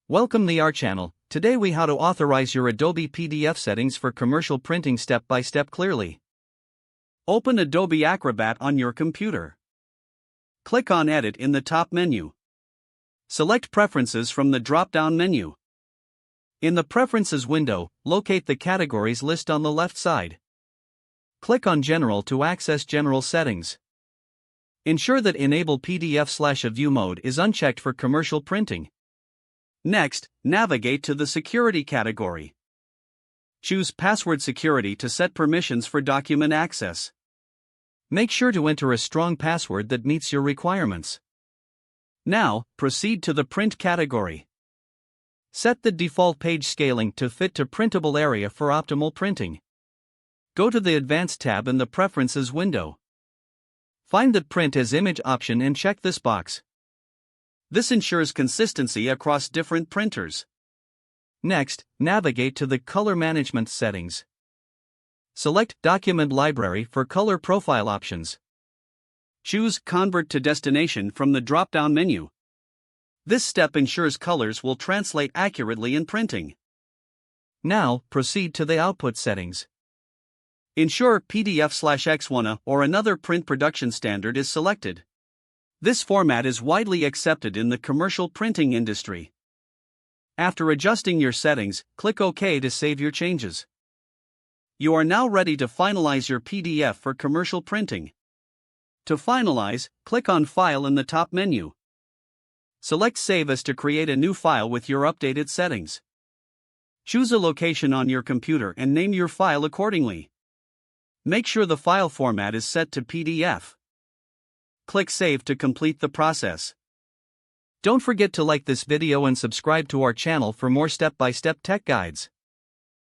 Welcome to our channel. Today we how to authorize your Adobe PDF settings for commercial printing step by step clearly. Open Adobe Acrobat on your computer. Click on Edit in the top menu. Select Preferences from the drop-down menu. In the Preferences window, locate the categories list on the left side. Click on General to access General settings. Ensure that Enable PDF/View mode is unchecked for commercial printing. Next, navigate to the Security category. Choose Password Security to set permissions for document access. Make sure to enter a strong password that meets your requirements. Now, proceed to the Print category. Set the default page scaling to fit to printable area for optimal printing. Go to the Advanced tab in the Preferences window. Find the Print as Image option and check this box. This ensures consistency across different printers. Next, navigate to the Color Management settings. Select Document Library for color profile options. Choose Convert to Destination from the drop-down menu. This step ensures colors will translate accurately in printing. Now, proceed to the Output settings. Ensure PDF/X1 or another print production standard is selected. This format is widely accepted in the commercial printing industry. After adjusting your settings, click OK to save your changes. You are now ready to finalize your PDF for commercial printing. To finalize, click on File in the top menu. Select Save As to create a new file with your updated settings. Choose a location on your computer and name your file accordingly. Make sure the file format is set to PDF. Click Save to complete the process. Don't forget to like this video and subscribe to our channel for more step-by-step tech guides.